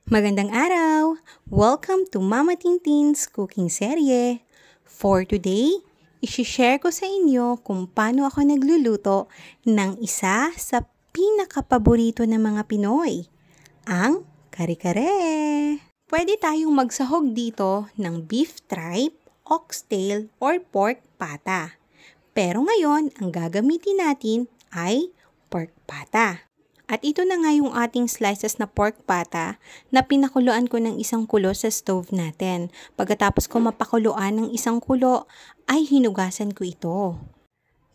Magandang araw! Welcome to Mama Tintin's cooking serye. For today, isi-share ko sa inyo kung paano ako nagluluto ng isa sa pinakapaborito ng mga Pinoy, ang kare-kare. Pwede tayong magsahog dito ng beef tripe, oxtail, or pork pata. Pero ngayon, ang gagamitin natin ay pork pata. At ito na nga yung ating slices na pork pata na pinakuluan ko ng isang kulo sa stove natin. Pagkatapos ko mapakuluan ng isang kulo, ay hinugasan ko ito.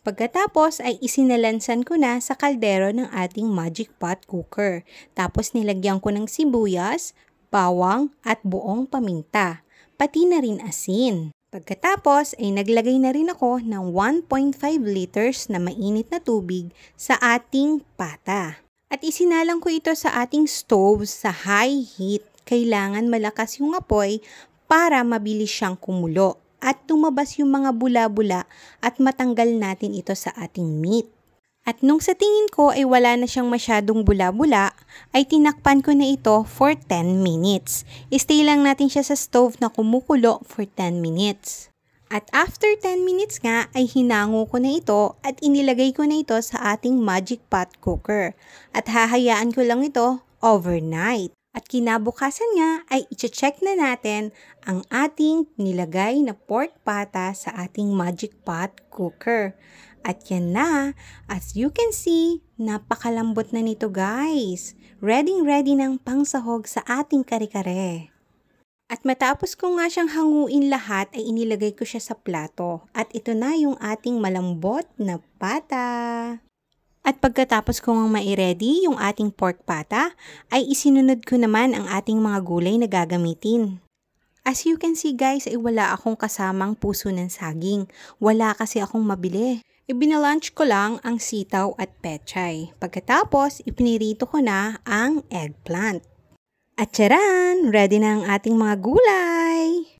Pagkatapos ay isinalansan ko na sa kaldero ng ating magic pot cooker. Tapos nilagyan ko ng sibuyas, bawang at buong paminta, pati na rin asin. Pagkatapos ay naglagay na rin ako ng 1.5 liters na mainit na tubig sa ating pata. At isinalang ko ito sa ating stove sa high heat. Kailangan malakas yung apoy para mabilis siyang kumulo at lumabas yung mga bula-bula at matanggal natin ito sa ating meat. At nung sa tingin ko ay wala na siyang masyadong bula-bula, ay tinakpan ko na ito for 10 minutes. Stay lang natin siya sa stove na kumukulo for 10 minutes. At after 10 minutes nga ay hinango ko na ito at inilagay ko na ito sa ating magic pot cooker. At hahayaan ko lang ito overnight. At kinabukasan nga ay i-check na natin ang ating nilagay na pork pata sa ating magic pot cooker. At yan na, as you can see, napakalambot na nito guys. Ready ng pangsahog sa ating kare-kare. At matapos ko nga siyang hanguin lahat ay inilagay ko siya sa plato. At ito na yung ating malambot na pata. At pagkatapos ko nga mai-ready yung ating pork pata, ay isinunod ko naman ang ating mga gulay na gagamitin. As you can see guys, ay wala akong kasamang puso ng saging. Wala kasi akong mabili. Ibinalunch ko lang ang sitaw at pechay. Pagkatapos, ipinirito ko na ang eggplant. At tsaran! Ready na ang ating mga gulay!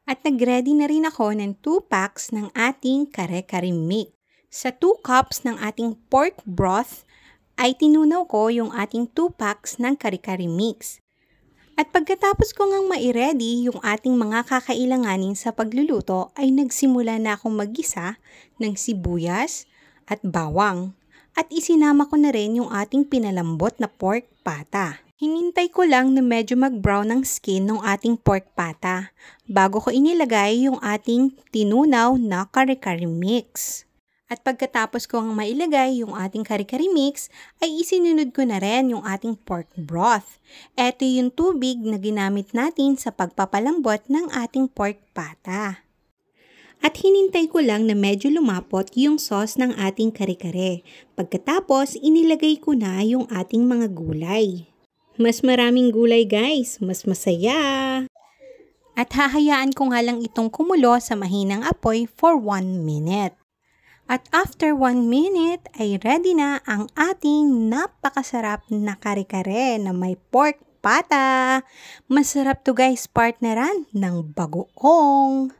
At nag-ready na rin ako ng 2 packs ng ating kare-kare mix. Sa 2 cups ng ating pork broth, ay tinunaw ko yung ating 2 packs ng kare-kare mix. At pagkatapos ko ngang mai-ready yung ating mga kakailanganin sa pagluluto, ay nagsimula na akong maggisa ng sibuyas at bawang. At isinama ko na rin yung ating pinalambot na pork pata. Hinintay ko lang na medyo mag-brown ang skin ng ating pork pata bago ko inilagay yung ating tinunaw na kare-kare mix. At pagkatapos ko ang mailagay yung ating kare-kare mix, ay isinunod ko na rin yung ating pork broth. Ito yung tubig na ginamit natin sa pagpapalambot ng ating pork pata. At hinintay ko lang na medyo lumapot yung sauce ng ating kare-kare. Pagkatapos, inilagay ko na yung ating mga gulay. Mas maraming gulay guys, mas masaya. At hahayaan ko nga lang itong kumulo sa mahinang apoy for 1 minute. At after 1 minute ay ready na ang ating napakasarap na kare-kare na may pork pata. Masarap to guys, partneran ng bagoong.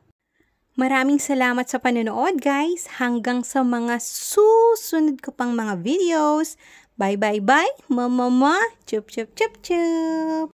Maraming salamat sa panonood guys. Hanggang sa mga susunod ko pang mga videos. Bye bye bye, mama, chup chup chup chup.